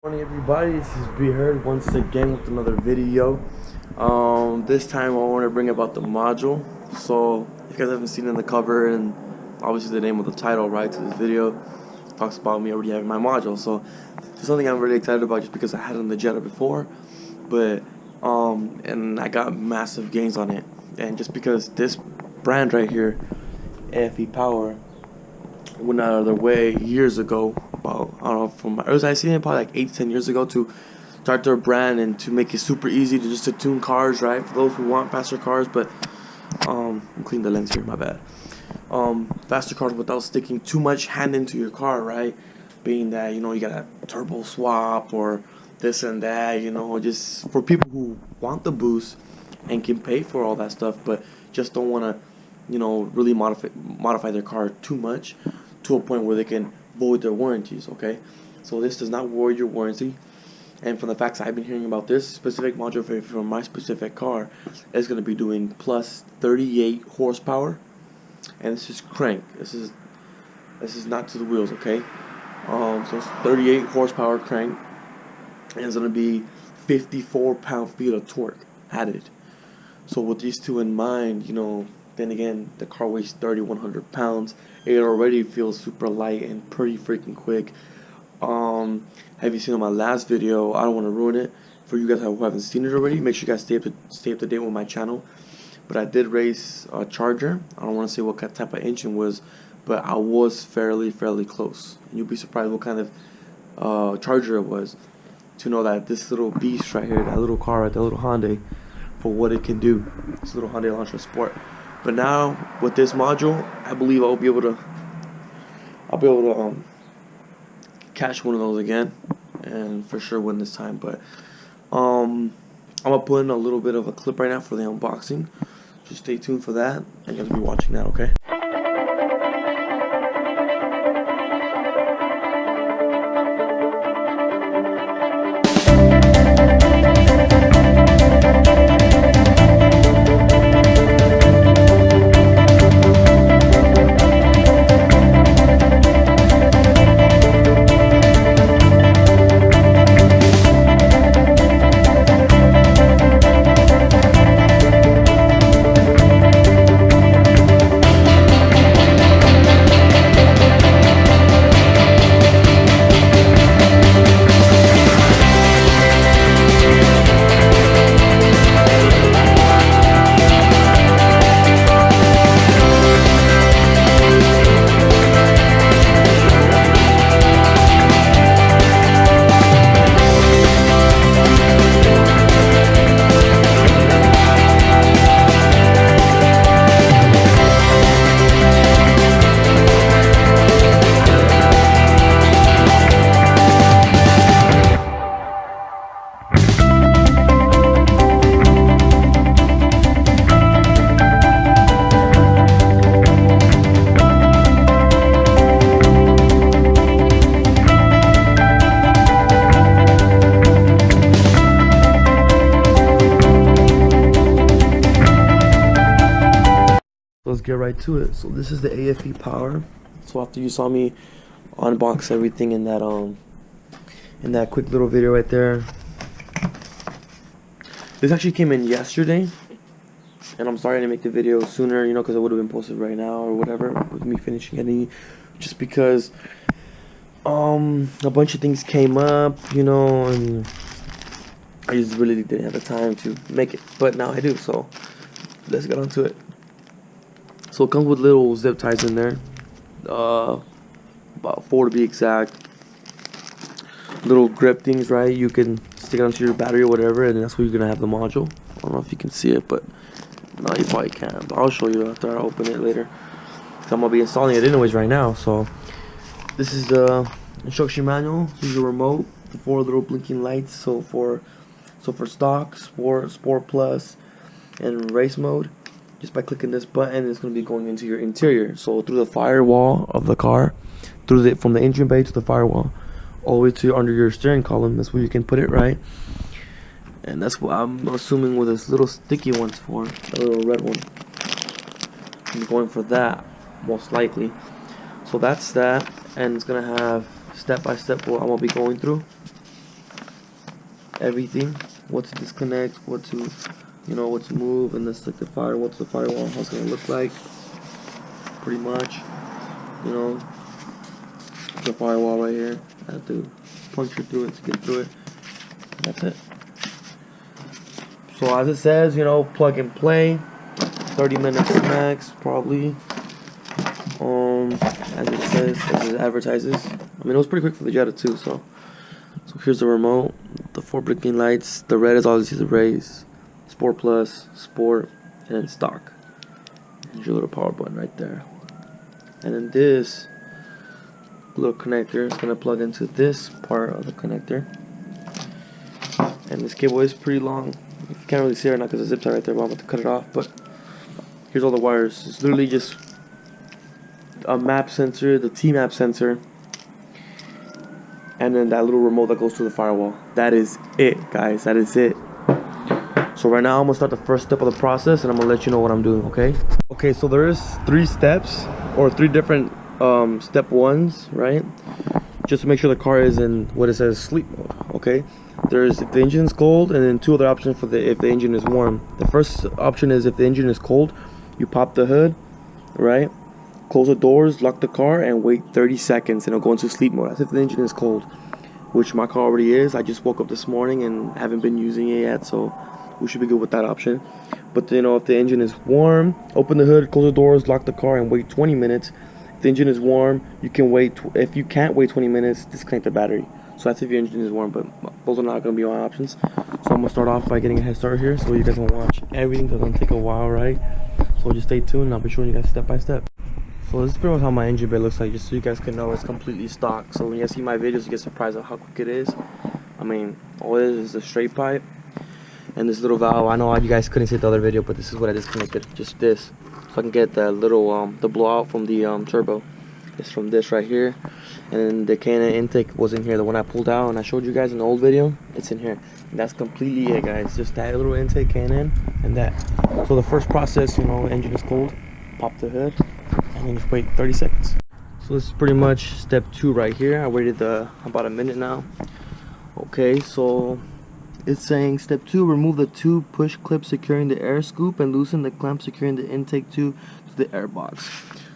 Morning everybody, this is Be Heard once again with another video. This time I want to bring about the module. So if you guys haven't seen in the cover and obviously the name of the title, right, to this video talks about me already having my module. So it's something I'm really excited about just because I had it in the Jetta before, but and I got massive gains on it, and just because this brand right here, AFE Power, went out of their way years ago, about, I don't know, I seen it probably like 8 to 10 years ago, to start their brand and to make it super easy to tune cars, right, for those who want faster cars. But I'm cleaning the lens here, my bad. Faster cars without sticking too much hand into your car, right, being that, you know, you got a turbo swap or this and that, you know, just for people who want the boost and can pay for all that stuff, but just don't want to, you know, really modify their car too much to a point where they can void their warranties. Okay, so this does not void your warranty, and from the facts I've been hearing about this specific module for my specific car, it's going to be doing plus 38 horsepower, and this is crank. This is not to the wheels. Okay, so it's 38 horsepower crank, and it's going to be 54 pound-feet of torque added. So with these two in mind, you know, then again, the car weighs 3,100 pounds. It already feels super light and pretty freaking quick. Have you seen on my last video? I don't want to ruin it for you guys who haven't seen it already. Make sure you guys stay up to date with my channel. But I did race a Charger. I don't want to say what type of engine was, but I was fairly close. And you'll be surprised what kind of Charger it was, to know that this little beast right here, that little car, right, that little Hyundai, for what it can do. This little Hyundai Elantra Sport. But now with this module, I believe I'll be able to catch one of those again, and for sure win this time. But I'm gonna put in a little bit of a clip right now for the unboxing. Just stay tuned for that, and you're gonna be watching that, okay? Let's get right to it. So this is the AFE Power. So after you saw me unbox everything in that quick little video right there, this actually came in yesterday, and I'm sorry to make the video sooner, you know, because it would have been posted right now or whatever with me finishing editing, just because a bunch of things came up, you know, and I just really didn't have the time to make it, but now I do. So let's get on to it. So it comes with little zip ties in there, about 4 to be exact. Little grip things, right? You can stick it onto your battery or whatever, and that's where you're gonna have the module. I don't know if you can see it, but no, you probably can't. But I'll show you after I open it later. So I'm gonna be installing it anyways right now. So this is the instruction manual. This is your remote, the 4 little blinking lights. So for stock, sport plus, and race mode. Just by clicking this button, it's going to be going into your interior. So through the firewall of the car, from the engine bay to the firewall, all the way to under your steering column. That's where you can put it, right? And that's what I'm assuming with this little sticky one's for, the little red one. I'm going for that, most likely. So that's that, and it's gonna have step by step what I'm gonna be going through. everything, what to disconnect, what to, you know, what to move, and this like the fire, what's the firewall, how it's gonna look like, pretty much, you know, the firewall right here. I have to puncture through it to get through it. And that's it. So as it says, you know, plug and play, 30 minutes max, probably. As it says, as it advertises. I mean, it was pretty quick for the Jetta too. So here's the remote, the 4 blinking lights. The red is obviously the race, Sport Plus, Sport, and then stock. Here's your little power button right there. And then this little connector is gonna plug into this part of the connector. And this cable is pretty long. You can't really see it right now because the zip tie right there, but I'm about to cut it off. But here's all the wires. It's literally just a map sensor, the T-map sensor, and then that little remote that goes to the firewall. That is it, guys. That is it. So right now I'm gonna start the first step of the process, and I'm gonna let you know what I'm doing. Okay, so there is 3 steps, or 3 different step 1s, right? Just to make sure the car is in what it says sleep mode. Okay, there's if the engine's cold, and then 2 other options for if the engine is warm. The first option is if the engine is cold, you pop the hood, right? Close the doors, lock the car, and wait 30 seconds, and it'll go into sleep mode. That's if the engine is cold, which my car already is. I just woke up this morning and haven't been using it yet, so we should be good with that option. But you know, if the engine is warm, open the hood, close the doors, lock the car, and wait 20 minutes. If the engine is warm, you can wait. If you can't wait 20 minutes, disconnect the battery. So that's if your engine is warm, but those are not going to be my options. So I'm going to start off by getting a head start here, so you guys can watch everything. It's going to take a while, right? So just stay tuned, and I'll be showing you guys step by step. So this is pretty much how my engine bay looks like, just so you guys can know it's completely stock. So when you guys see my videos, you get surprised at how quick it is. I mean, all it is a straight pipe and this little valve. I know you guys couldn't see the other video, but this is what I disconnected, just this, so I can get the little the blowout from the turbo. It's from this right here, and the K&N intake was in here, the one I pulled out and I showed you guys in the old video. It's in here, and that's completely it, guys. Just that little intake, K&N, and that. So the first process, you know, engine is cold, pop the hood, and then just wait 30 seconds. So this is pretty much step 2 right here. I waited about a minute now. Okay, so it's saying step 2, remove the 2 push clips securing the air scoop and loosen the clamp securing the intake tube to the air box.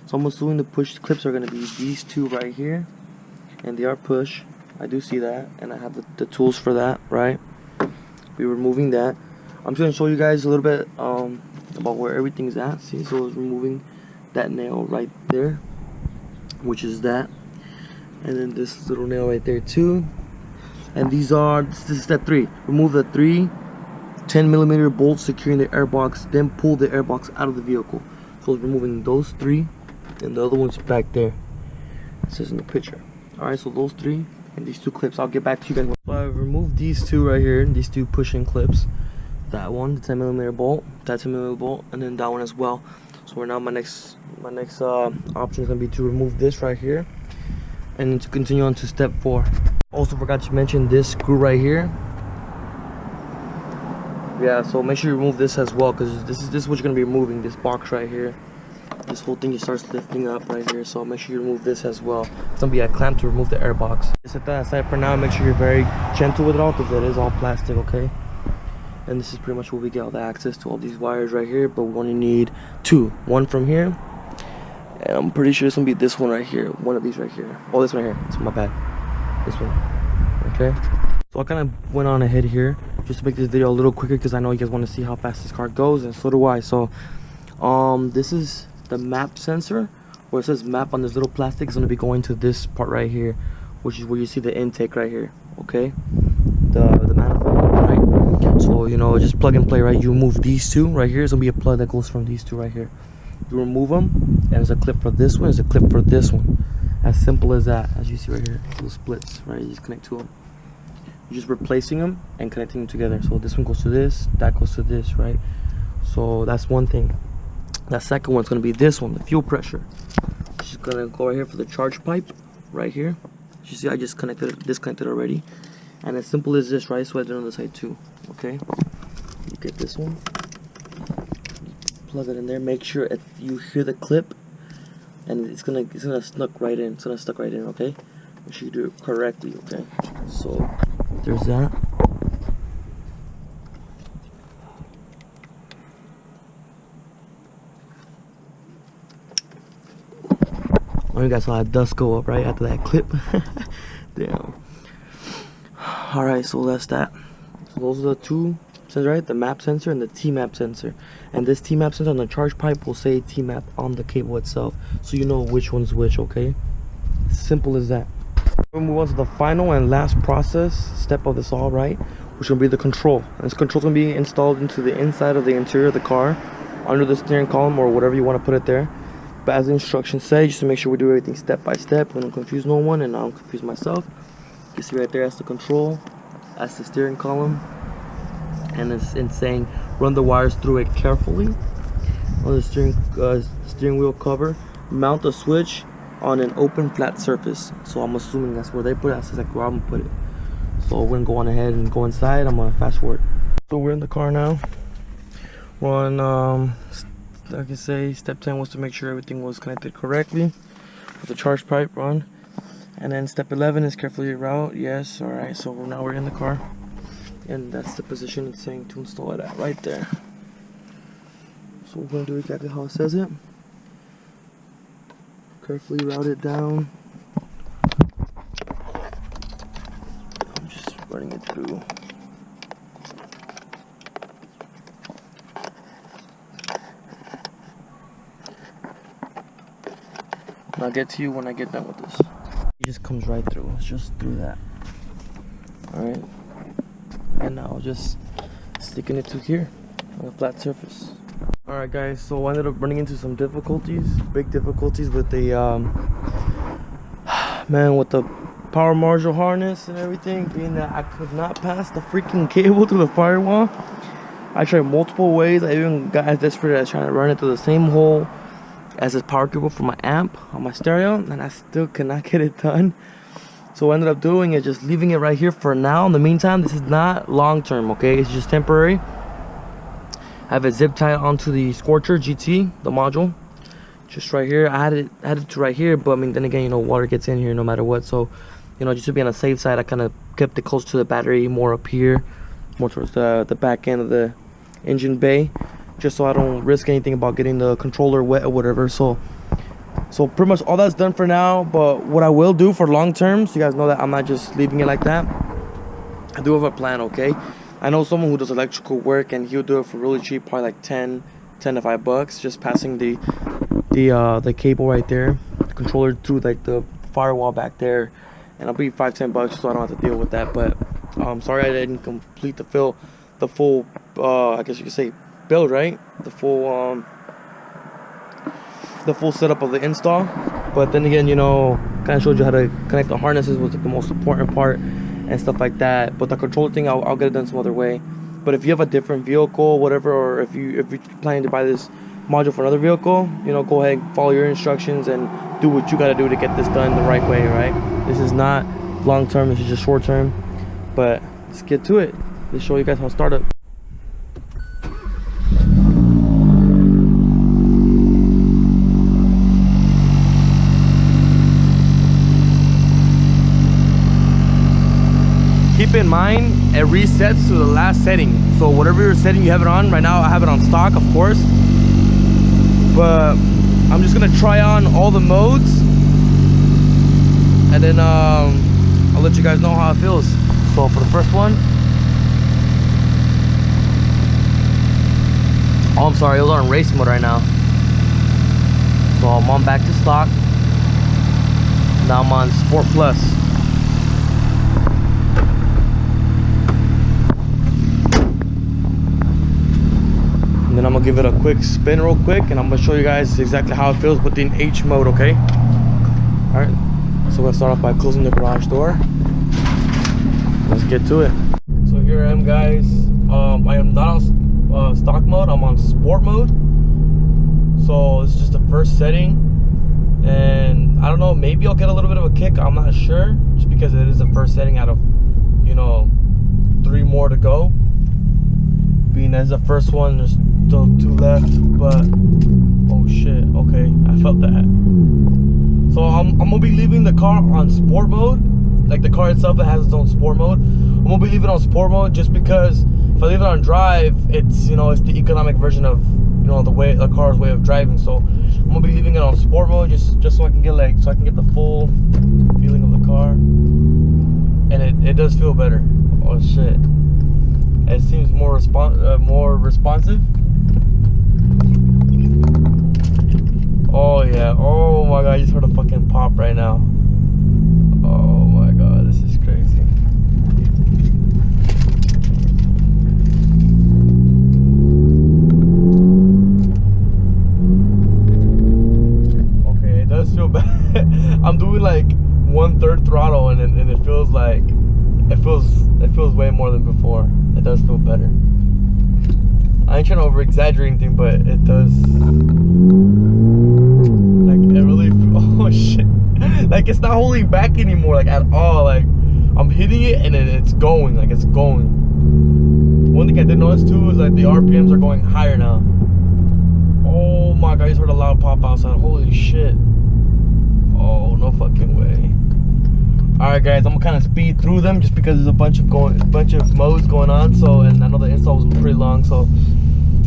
So I'm assuming the push clips are going to be these 2 right here, and they are push. I do see that, and I have the tools for that, right? We're removing that. I'm just going to show you guys a little bit about where everything's at. See, so it's removing that nail right there, which is that, and then this little nail right there too. And this is step 3. Remove the 3 10mm bolts securing the airbox, then pull the airbox out of the vehicle. So it's removing those 3, and the other one's back there. It says in the picture. Alright, so those 3 and these 2 clips. I'll get back to you guys. So I've removed these 2 right here, these 2 pushing clips. That one, the 10mm bolt, that 10mm bolt, and then that one as well. So now my next option is gonna be to remove this right here, and to continue on to step 4. Also forgot to mention this screw right here. Yeah, so make sure you remove this as well, because this is what you're gonna be removing. This box right here, this whole thing just starts lifting up right here. So make sure you remove this as well. It's gonna be a clamp to remove the air box. Set that aside for now. Make sure you're very gentle with it all, because it is all plastic, okay? And this is pretty much where we get all the access to all these wires right here, but we only need 2. One from here, and I'm pretty sure it's gonna be this one right here. One of these right here. Oh, this one right here. It's my bad. This one. Okay. So I kind of went on ahead here just to make this video a little quicker, because I know you guys want to see how fast this car goes, and so do I. So this is the map sensor, where it says map on this little plastic. Is gonna be going to this part right here, which is where you see the intake right here. Okay. The manifold, right? So, you know, just plug and play, right? You remove these 2 right here. There's gonna be a plug that goes from these 2 right here. You remove them, and there's a clip for this one, there's a clip for this one. As simple as that. As you see right here, little splits, right? You just connect to them. You're just replacing them and connecting them together. So this one goes to this, that goes to this, right? So that's one thing. That second one's gonna be this one, the fuel pressure. Just gonna go right here for the charge pipe, right here. You see, I just disconnected already. And as simple as this, right? So I did on the side too. Okay, you get this one, plug it in there. Make sure if you hear the clip, and it's gonna stuck right in. It's gonna stuck right in. Okay, make sure you do it correctly. Okay, so there's that. Oh, you guys saw that dust go up right after that clip. Damn. Alright, so that's that. So those are the two sensors, right? The map sensor and the T-map sensor. And this T-map sensor on the charge pipe will say T-map on the cable itself, so you know which one's which, okay? Simple as that. We'll move on to the final and last step of this all, right? Which will be the control. And this control is going to be installed into the inside of the interior of the car, under the steering column or whatever you want to put it there. But as the instructions say, just to make sure we do everything step by step, we don't confuse no one and I don't confuse myself. You can see right there, that's the control, that's the steering column, and it's saying run the wires through it carefully. On the steering wheel cover, mount the switch on an open flat surface. So I'm assuming that's where they put it. That's exactly where I'm gonna put it. So we're gonna go on ahead and go inside. I'm gonna fast forward. So we're in the car now. We're on like I say, step 10 was to make sure everything was connected correctly with the charge pipe run. And then step 11 is carefully route. Yes, alright, so now we're in the car. And that's the position it's saying to install it at right there. So we're going to do exactly how it says it. Carefully route it down. I'm just running it through. And I'll get to you when I get done with this. It just comes right through. It's just through that. Alright. And now just sticking it to here on a flat surface. Alright guys, so I ended up running into some difficulties, big difficulties with the with the power module harness and everything, being that I could not pass the freaking cable through the firewall. I tried multiple ways. I even got as desperate as trying to run it through the same hole as this power cable for my amp on my stereo, and I still cannot get it done. So what I ended up doing is just leaving it right here for now. In the meantime, this is not long term, okay? It's just temporary. I have it zip tied onto the Scorcher GT, the module, just right here. I had it to right here, but I mean, then again, you know, water gets in here no matter what. So, you know, just to be on the safe side, I kind of kept it close to the battery, more up here, more towards the back end of the engine bay, just so I don't risk anything about getting the controller wet or whatever. So pretty much all that's done for now. But what I will do for long term, so you guys know that I'm not just leaving it like that, I do have a plan, okay? I know someone who does electrical work, and he'll do it for really cheap, probably like 10 to $5, just passing the cable right there, the controller through like the firewall back there, and it'll be $5-10 so I don't have to deal with that. But sorry I didn't complete the full I guess you could say build, right? The full setup of the install. But then again, you know, kind of showed you how to connect the harnesses was like the most important part and stuff like that. But the controller thing, I'll get it done some other way. But if you have a different vehicle, whatever, or if you're planning to buy this module for another vehicle, you know, go ahead and follow your instructions and do what you got to do to get this done the right way, right? This is not long term, this is just short term. But let's get to it. Let's show you guys how to start up. Keep in mind, it resets to the last setting. So whatever your setting you have it on, right now I have it on stock, of course. But I'm just gonna try on all the modes, and then I'll let you guys know how it feels. So for the first one, oh, I'm sorry, it was on race mode right now. So I'm on back to stock. Now I'm on Sport Plus. And then I'm gonna give it a quick spin real quick, and I'm gonna show you guys exactly how it feels within H mode, okay? All right, so we're gonna start off by closing the garage door. Let's get to it. So here I am, guys. I am not on stock mode, I'm on sport mode. So this is just the first setting, and I don't know, maybe I'll get a little bit of a kick, I'm not sure, just because it is the first setting out of, you know, 3 more to go. Being as the first one, there's still 2 left, but oh shit, okay, I felt that. So I'm gonna be leaving the car on sport mode. Like the car itself, it has its own sport mode. I'm gonna be leaving it on sport mode just because if I leave it on drive, it's, you know, it's the economic version of, you know, the car's way of driving. So I'm gonna be leaving it on sport mode just so I can get the full feeling of the car, and it does feel better. Oh shit! It seems more responsive. Oh yeah! Oh my god! I just heard a fucking pop right now. Oh my god! This is crazy. Okay, it does feel bad. I'm doing like 1/3 throttle, and it feels like it feels way more than before. It does feel better. I ain't trying to over exaggerate anything, but it does. Like it really. Oh shit! Like it's not holding back anymore, like at all. Like I'm hitting it and then it's going. Like it's going. One thing I did notice too is like the RPMs are going higher now. Oh my god! I just heard a loud pop outside. Holy shit! Oh no fucking way! All right, guys, I'm gonna kind of speed through them just because there's a bunch of modes going on. So, and I know the install was pretty long, so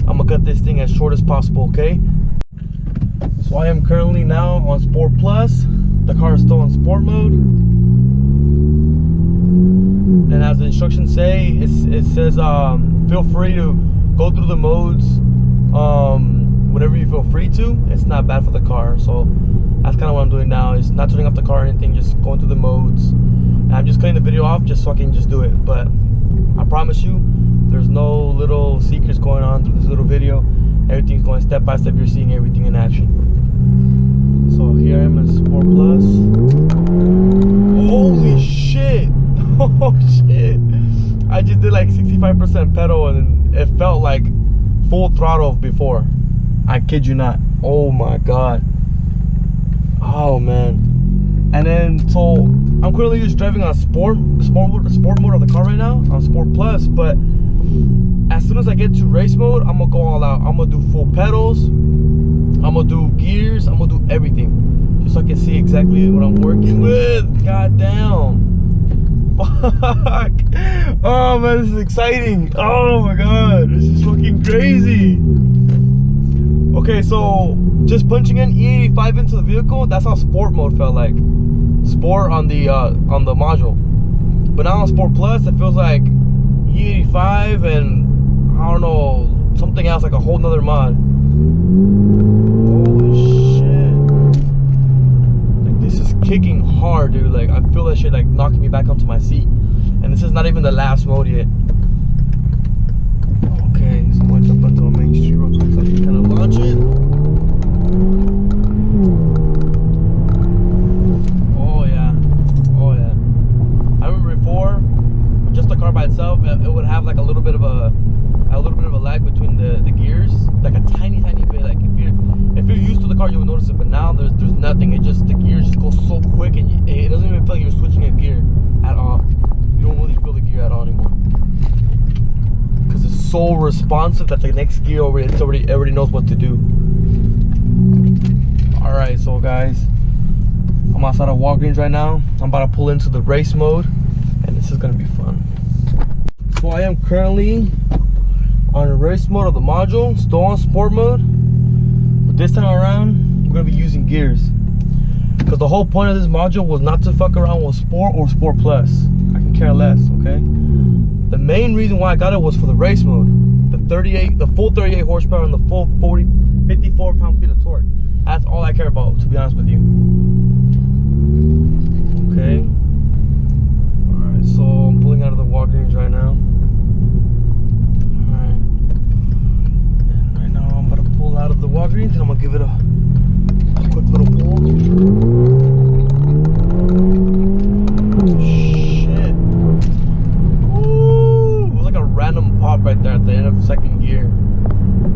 I'm gonna cut this thing as short as possible. Okay. So I am currently now on Sport Plus. The car is still in Sport mode, and as the instructions say, it says feel free to go through the modes whenever you feel free to. It's not bad for the car, so that's kind of what I'm doing now. Is not turning off the car or anything, just going through the modes. And I'm just cutting the video off just so I can just do it. But I promise you, there's no little secrets going on through this little video. Everything's going step by step. You're seeing everything in action. So here I am in Sport Plus. Holy shit! Oh shit! I just did like 65% pedal and it felt like full throttle before. I kid you not. Oh my god. Oh man. And then so I'm currently just driving on sport mode of the car right now on Sport Plus, but as soon as I get to race mode, I'm gonna go all out. I'm gonna do full pedals, I'm gonna do gears, I'm gonna do everything just so I can see exactly what I'm working with. God damn. Fuck. Oh man, this is exciting. Oh my god, this is fucking crazy. Okay, so just punching in E85 into the vehicle, that's how sport mode felt like. Sport on the module. But now on Sport Plus, it feels like E85 and I don't know, something else, like a whole nother mod. Holy shit. Like this is kicking hard, dude. Like I feel that shit like knocking me back onto my seat. And this is not even the last mode yet. Okay, so I'm gonna jump onto a main street real quick so I can kind of launch it. Oh yeah, oh yeah. I remember before, just the car by itself, it would have like a little bit of a lag between the gears, like a tiny bit. Like if you're used to the car, you will notice it, but now there's nothing. It just, the gears just go so quick, and it doesn't even feel like you're switching a gear at all. You don't really feel the gear at all anymore. Because it's so responsive that the next gear already knows what to do. Alright, so guys, I'm outside of Walgreens right now. I'm about to pull into the race mode, and this is gonna be fun. So I am currently on the race mode of the module, still on sport mode, but this time around we're gonna be using gears. Because the whole point of this module was not to fuck around with sport or sport plus. I can care less, okay? The main reason why I got it was for the race mode. The full 38 horsepower and the full 54 pound-feet of torque. That's all I care about, to be honest with you. Okay. Alright, so I'm pulling out of the Walgreens right now. Alright. And right now I'm about to pull out of the Walgreens and I'm gonna give it a quick little pull. Shit. Woo! It was like a random pop right there at the end of second gear.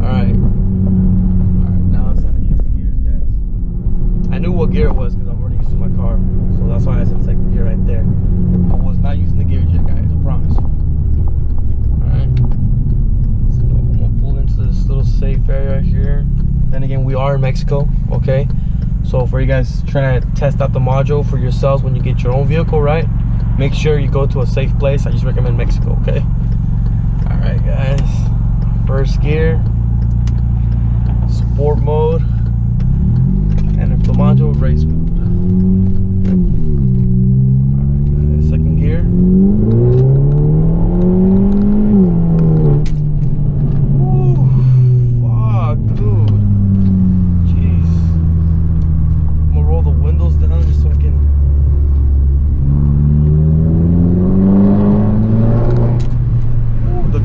Alright. Alright, now it's time to use the gears, guys. I knew what gear it was because I'm already used to my car. So that's why I said second gear right there. I was not using the gears yet, guys, I promise. Alright. So I'm gonna pull into this little safe area right here. Then again, we are in Mexico, okay? So for you guys trying to test out the module for yourselves when you get your own vehicle, right? Make sure you go to a safe place. I just recommend Mexico, okay? Alright guys, first gear, sport mode.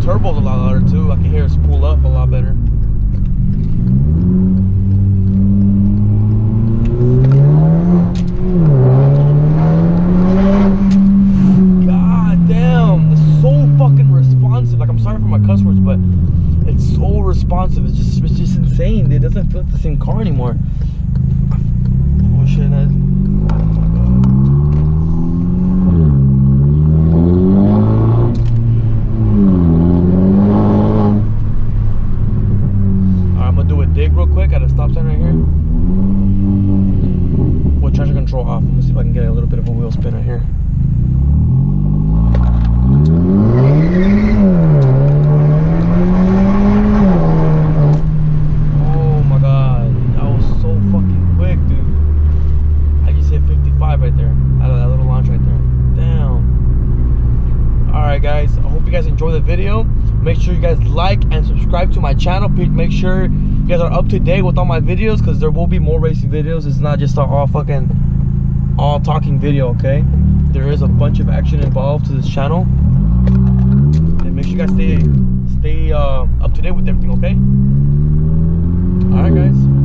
turbo's a lot louder too. I can hear it spool up a lot better. God damn, it's so fucking responsive. Like, I'm sorry for my cuss words, but it's so responsive. It's just insane. It doesn't feel like the same car anymore. Oh shit, that. Dig real quick at a stop sign right here with traction control off. Let me see if I can get a little bit of a wheel spin right here. Oh my god, that was so fucking quick, dude. I just hit 55 right there out of that little launch right there. Damn. Alright guys, I hope you guys enjoy the video. Make sure you guys like and subscribe to my channel. Make sure you guys are up to date with all my videos, because there will be more racing videos. It's not just all talking video, okay? There is a bunch of action involved to this channel, and make sure you guys stay up to date with everything, okay? All right guys.